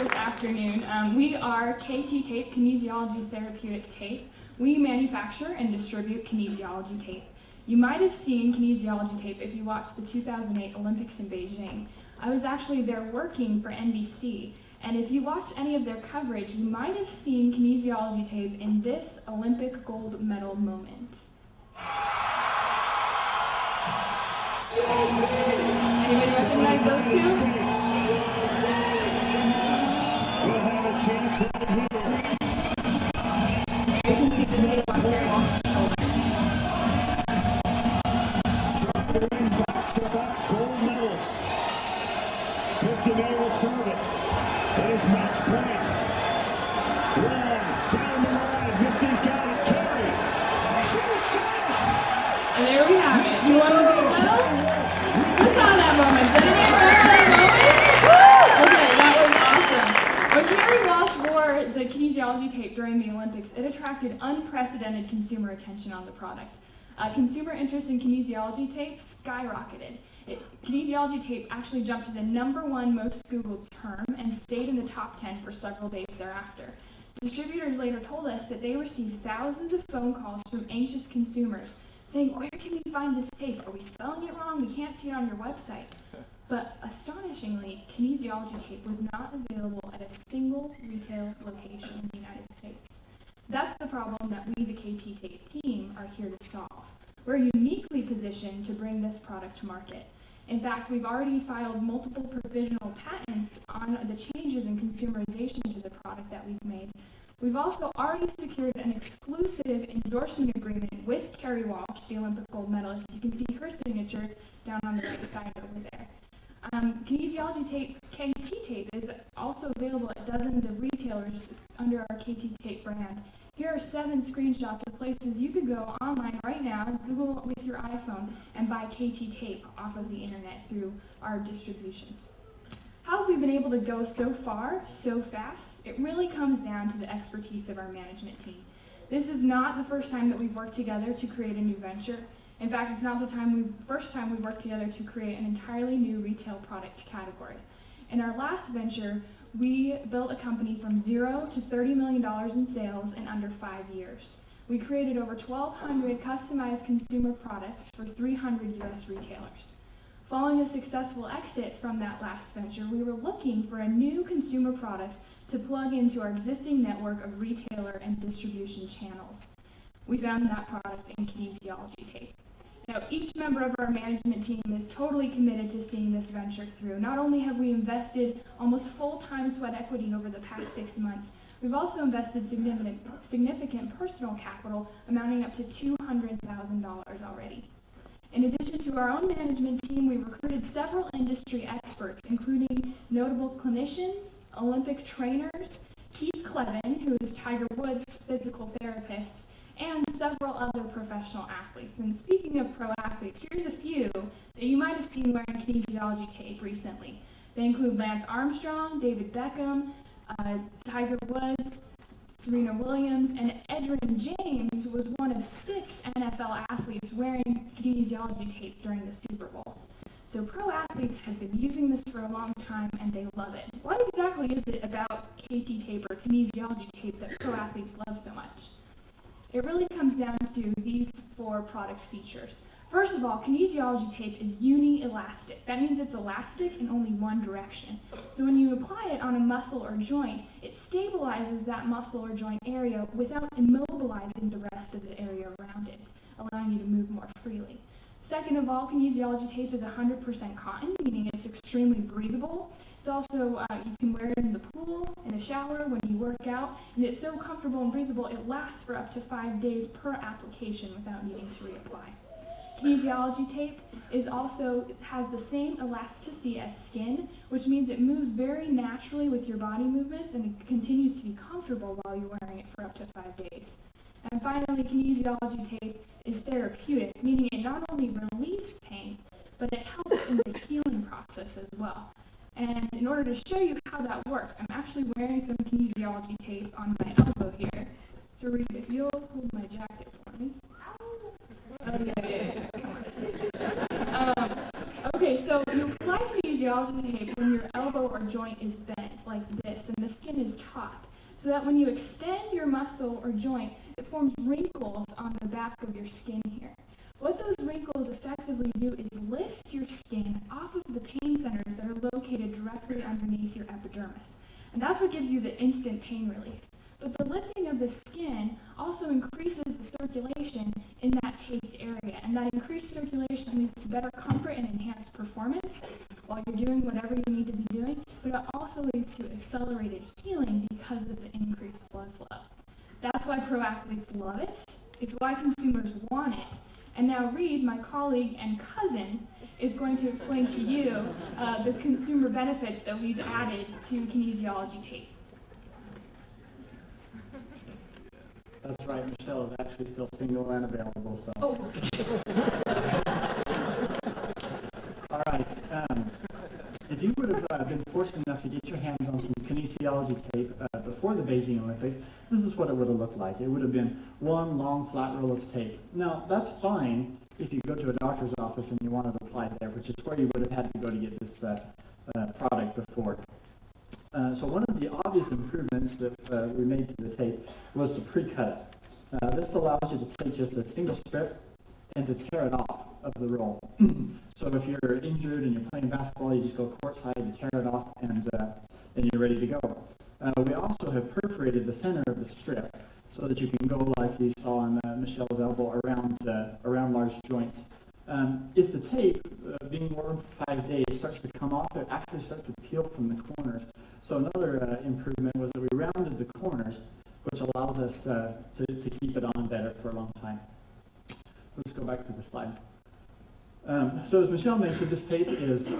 this afternoon. We are KT Tape, Kinesiology Therapeutic Tape. We manufacture and distribute kinesiology tape. You might have seen kinesiology tape if you watched the 2008 Olympics in Beijing. I was actually there working for NBC, and if you watched any of their coverage, you might have seen kinesiology tape in this Olympic gold medal moment. Anybody recognize those two? We'll have a chance right here. You can see the tape on Gary Walsh's shoulder. Trying back-to-back gold medals. Piscadale will serve it. It is match point. Long, down the line. Misty's got it. Carey. She's got it. And there we have it. You won the gold medal? Who saw that moment? Does anybody remember that moment? Okay, that was awesome. When Gary Walsh wore the kinesiology tape during the Olympics, it attracted unprecedented consumer attention on the product. Consumer interest in kinesiology tape skyrocketed. Kinesiology tape actually jumped to the #1 most Googled term and stayed in the top 10 for several days thereafter. Distributors later told us that they received thousands of phone calls from anxious consumers saying, "Where can we find this tape? Are we spelling it wrong? We can't see it on your website." But astonishingly, kinesiology tape was not available at a single retail location in the United States. That's the problem that we, the KT Tape team, are here to solve. We're uniquely positioned to bring this product to market. In fact, we've already filed multiple provisional patents on the changes in consumerization to the product that we've made. We've also already secured an exclusive endorsement agreement with Carey Walsh, the Olympic gold medalist. You can see her signature down on the right side over there. Kinesiology tape, KT Tape, is also available at dozens of retailers under our KT Tape brand. Here are 7 screenshots of places you could go online right now, Google with your iPhone, and buy KT Tape off of the internet through our distribution. How have we been able to go so far, so fast? It really comes down to the expertise of our management team. This is not the first time that we've worked together to create a new venture. In fact, it's not the first time we've worked together to create an entirely new retail product category. In our last venture, we built a company from 0 to $30 million in sales in under 5 years. We created over 1,200 customized consumer products for 300 US retailers. Following a successful exit from that last venture, we were looking for a new consumer product to plug into our existing network of retailer and distribution channels. We found that product in kinesiology tape. Now, each member of our management team is totally committed to seeing this venture through. Not only have we invested almost full-time sweat equity over the past 6 months, we've also invested significant personal capital amounting up to $200,000 already. In addition to our own management team, we recruited several industry experts, including notable clinicians, Olympic trainers, Keith Clevin, who is Tiger Woods' physical therapist, and several other professional athletes. And speaking of pro athletes, here's a few that you might have seen wearing kinesiology tape recently. They include Lance Armstrong, David Beckham, Tiger Woods, Serena Williams, and Edgerrin James was one of 6 NFL athletes wearing kinesiology tape during the Super Bowl. So pro athletes have been using this for a long time and they love it. What exactly is it about KT tape or kinesiology tape that pro athletes love so much? It really comes down to these 4 product features. First of all, kinesiology tape is uni-elastic. That means it's elastic in only one direction. So when you apply it on a muscle or joint, it stabilizes that muscle or joint area without immobilizing the rest of the area around it, allowing you to move more freely. Second of all, kinesiology tape is 100% cotton, meaning it's extremely breathable. It's also, you can wear it in the pool, in the shower, when you work out, and it's so comfortable and breathable, it lasts for up to 5 days per application without needing to reapply. Kinesiology tape has the same elasticity as skin, which means it moves very naturally with your body movements and it continues to be comfortable while you're wearing it for up to 5 days. And finally, kinesiology tape is therapeutic, meaning it not only relieves pain, but it helps in the healing process as well. And in order to show you how that works, I'm actually wearing some kinesiology tape on my elbow here. So Reed, if you'll hold my jacket for me. Okay, so you apply kinesiology tape when your elbow or joint is bent like this and the skin is taut, so that when you extend your muscle or joint, it forms wrinkles on the back of your skin here. What those wrinkles effectively do is lift your skin off of the pain centers that are located directly underneath your epidermis. And that's what gives you the instant pain relief. But the lifting of the skin also increases the circulation in that taped area. And that increased circulation leads to better comfort and enhanced performance while you're doing whatever you need to be doing. But it also leads to accelerated healing because of the increased blood flow. That's why pro athletes love it. It's why consumers want it. And now Reed, my colleague and cousin, is going to explain to you the consumer benefits that we've added to kinesiology tape. That's right, Michelle is actually still single and available, so. Oh. All right, if you would have been fortunate enough to get your hands on some kinesiology tape before the Beijing Olympics, this is what it would have looked like. It would have been one long flat roll of tape. Now, that's fine if you go to a doctor's office and you want to apply there, which is where you would have had to go to get this product before. So one of the obvious improvements that we made to the tape was to pre-cut it. This allows you to take just a single strip and to tear it off of the roll. So if you're injured and you're playing basketball, you just go courtside, you tear it off, and you're ready to go. We also have perforated the center of the strip so that you can go like you saw on Michelle's elbow around large joints. If the tape, being worn for 5 days, starts to come off, it actually starts to peel from the corners. So another improvement was that we rounded the corners, which allows us to keep it on better for a long time. Let's go back to the slides. So as Michelle mentioned, this tape is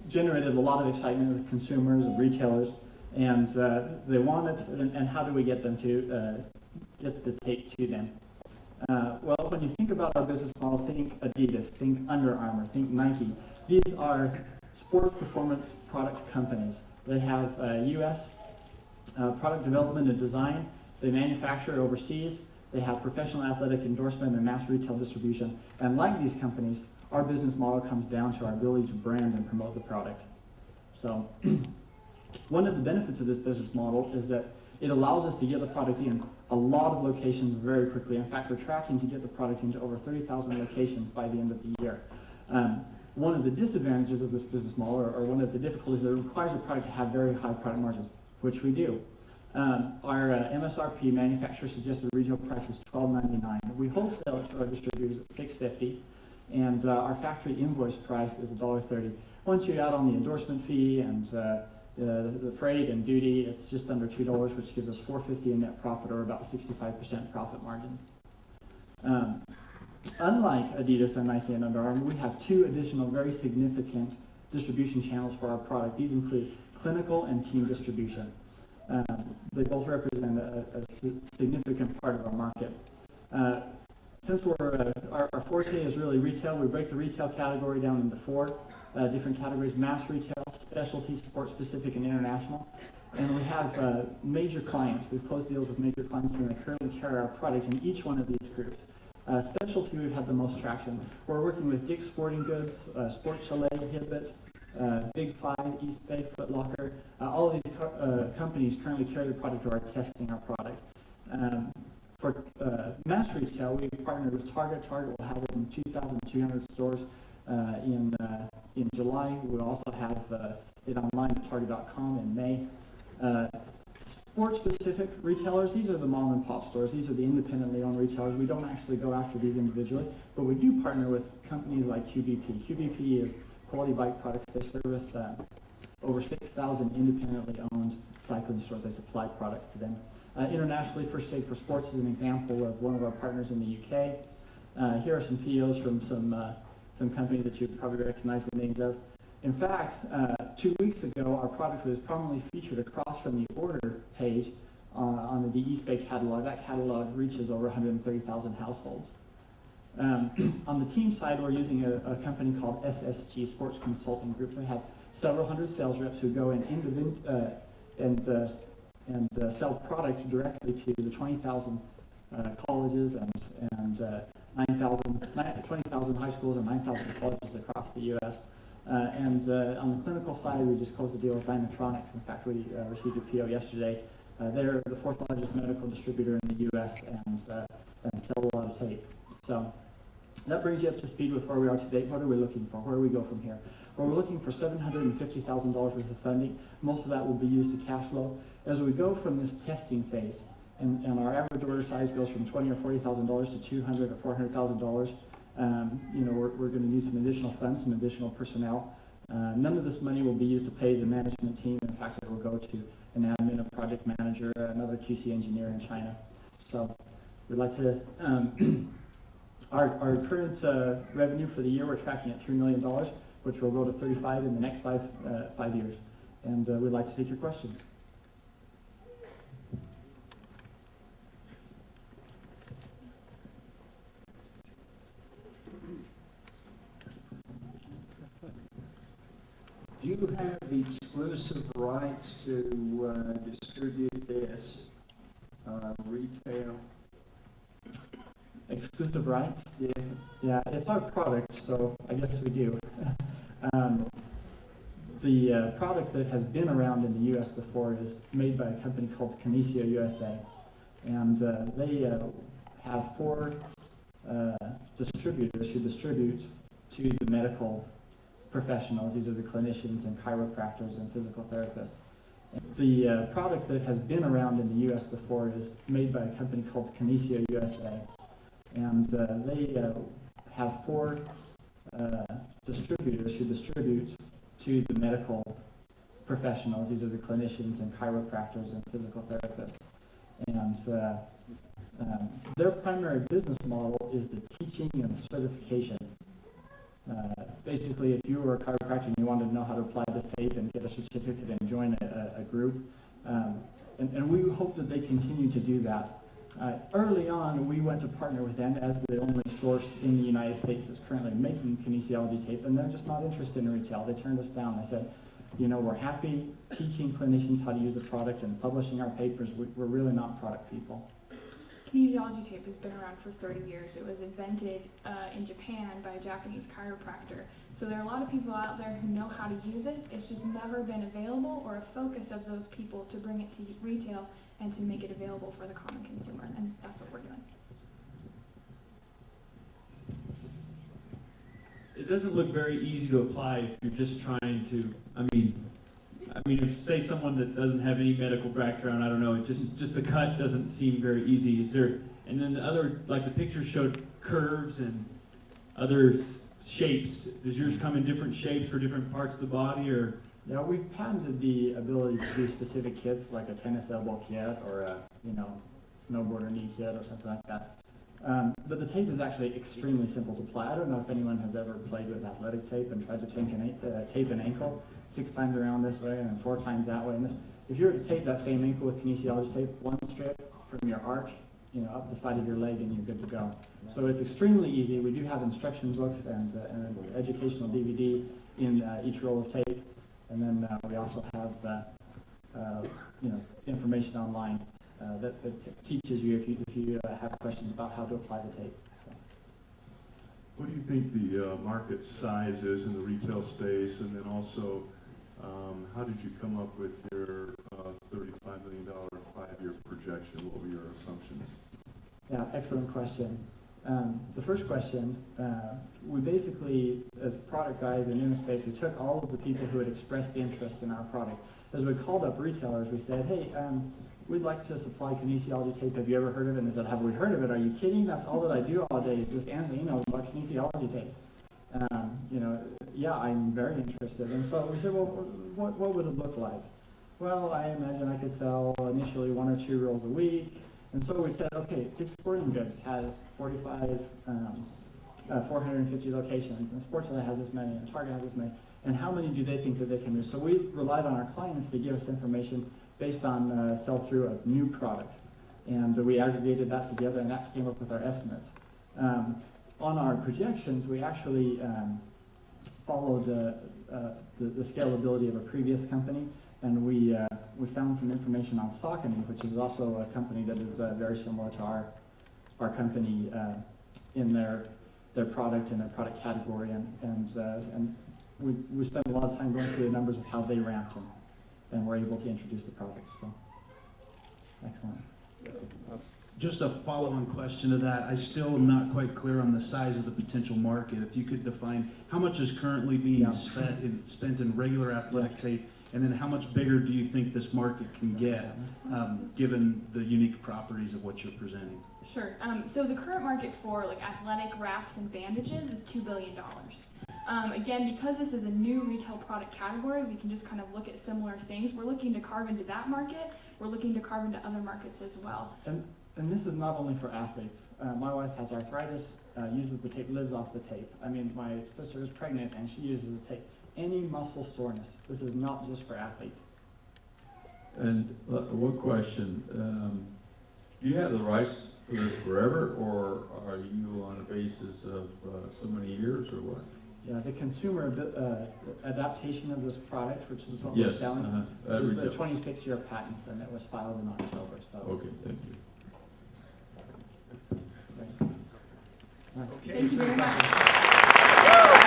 generated a lot of excitement with consumers and retailers, and they want it, and how do we get them to get the tape to them? Well, when you think about our business model, think Adidas, think Under Armour, think Nike. These are sport performance product companies. They have U.S. Product development and design. They manufacture overseas. They have professional athletic endorsement and mass retail distribution. And like these companies, our business model comes down to our ability to brand and promote the product. So one of the benefits of this business model is that it allows us to get the product in a lot of locations very quickly. In fact, we're tracking to get the product into over 30,000 locations by the end of the year. One of the disadvantages of this business model, or one of the difficulties, is that it requires a product to have very high product margins, which we do. Our MSRP, manufacturer suggested retail price is $12.99. We wholesale it to our distributors at $6.50, and our factory invoice price is $1.30. Once you add on the endorsement fee and the freight and duty, it's just under $2, which gives us $4.50 in net profit, or about 65% profit margins. Unlike Adidas and Nike and Under Armour, we have two additional very significant distribution channels for our product. These include clinical and team distribution. They both represent a significant part of our market. Since our forte is really retail, we break the retail category down into four different categories: mass retail, specialty, sport-specific, and international. And we have major clients. We've closed deals with major clients, and they currently carry our product in each one of these groups. Specialty, we've had the most traction. We're working with Dick's Sporting Goods, Sports Chalet, Hibbett, Big Five, East Bay, Foot Locker. All of these companies currently carry the product or are testing our product. For mass retail, we've partnered with Target. Target will have it in 2,200 stores in July. We'll also have it online at target.com in May. Sport-specific retailers, these are the mom and pop stores. These are the independently owned retailers. We don't actually go after these individually, but we do partner with companies like QBP. QBP is Quality Bike Products. They service over 6,000 independently owned cycling stores. They supply products to them. Internationally, First Aid for Sports is an example of one of our partners in the UK. Here are some POs from some companies that you probably recognize the names of. In fact, 2 weeks ago, our product was prominently featured across from the order page on the East Bay catalog. That catalog reaches over 130,000 households. On the team side, we're using a company called SSG, Sports Consulting Group. They have several hundred sales reps who go in and sell product directly to the 20,000 colleges and 20,000 high schools and 9,000 colleges across the U.S. And on the clinical side, we just closed a deal with Dynatronics. In fact, we received a PO yesterday. They're the fourth largest medical distributor in the U.S. and sell a lot of tape. So that brings you up to speed with where we are today. What are we looking for? Where do we go from here? Well, we're looking for $750,000 worth of funding. Most of that will be used to cash flow. As we go from this testing phase, and our average order size goes from $20,000 or $40,000 to $200,000 or $400,000. We're going to need some additional funds, some additional personnel. None of this money will be used to pay the management team. In fact, it will go to an admin, a project manager, another QC engineer in China. So we'd like to, our current revenue for the year, we're tracking at $3 million, which will go to 35 in the next five years. And we'd like to take your questions. Do you have exclusive rights to distribute this retail? Exclusive rights? Yeah. Yeah, it's our product, so I guess we do. The product that has been around in the U.S. before is made by a company called Kinesio USA, and they have 4 distributors who distribute to the medical professionals. These are the clinicians and chiropractors and physical therapists. The product that has been around in the U.S. before is made by a company called Kinesio USA, and they have 4 distributors who distribute to the medical professionals. These are the clinicians and chiropractors and physical therapists. And their primary business model is the teaching and certification. Basically, if you were a chiropractor and you wanted to know how to apply this tape and get a certificate and join a group, and we hope that they continue to do that. Early on, we went to partner with them as the only source in the United States that's currently making kinesiology tape, and they're just not interested in retail. They turned us down. They said, we're happy teaching clinicians how to use the product and publishing our papers. We're really not product people. Kinesiology tape has been around for 30 years. It was invented in Japan by a Japanese chiropractor. So there are a lot of people out there who know how to use it. It's just never been available or a focus of those people to bring it to retail and to make it available for the common consumer. And that's what we're doing. It doesn't look very easy to apply if you're just trying to, I mean, if say someone that doesn't have any medical background, I don't know, it just the cut doesn't seem very easy. Is there, and then the other, like the picture showed curves and other shapes. Does yours come in different shapes for different parts of the body, or? Yeah, we've patented the ability to do specific kits, like a tennis elbow kit or a, snowboarder knee kit or something like that. But the tape is actually extremely simple to apply. I don't know if anyone has ever played with athletic tape and tried to tape an ankle 6 times around this way and then 4 times that way. And if you were to tape that same ankle with kinesiology tape, 1 strip from your arch, up the side of your leg, and you're good to go. So it's extremely easy. We do have instruction books and an educational DVD in each roll of tape. And then we also have, information online that teaches you if you have questions about how to apply the tape. So. What do you think the market size is in the retail space, and then also how did you come up with your $35 million 5-year projection? What were your assumptions? Yeah, excellent question. The first question, we basically, as product guys and in the space, we took all of the people who had expressed interest in our product. As we called up retailers, we said, hey, we'd like to supply kinesiology tape. Have you ever heard of it? And they said, have we heard of it? Are you kidding? That's all that I do all day, just answer emails about kinesiology tape. Yeah, I'm very interested. And so we said, well, what would it look like? Well, I imagine I could sell initially 1 or 2 rolls a week. And so we said, okay, Dick's Sporting Goods has 450 locations, and Sportsnet has this many, and Target has this many, and how many do they think that they can do? So we relied on our clients to give us information based on sell-through of new products. And we aggregated that together, and that came up with our estimates. On our projections, we actually followed the scalability of a previous company, and we found some information on Saucony, which is also a company that is very similar to our company, in their product and their product category, and we spent a lot of time going through the numbers of how they ramped them, and we're able to introduce the product. So, excellent. Just a follow-on question to that. I still am not quite clear on the size of the potential market. If you could define how much is currently being spent in regular athletic tape, and then how much bigger do you think this market can get, given the unique properties of what you're presenting? Sure. So the current market for like athletic wraps and bandages is $2 billion. Again, because this is a new retail product category, we can just kind of look at similar things. We're looking to carve into that market. We're looking to carve into other markets as well. And this is not only for athletes. My wife has arthritis, uses the tape, lives off the tape. I mean, my sister is pregnant and she uses the tape. Any muscle soreness, this is not just for athletes. And one question, do you have the rights for this forever, or are you on a basis of so many years, or what? Yeah, the consumer adaptation of this product, which is what we're selling, is a 26-year patent, and it was filed in October. So. Okay, thank you. Right. Thank you very much.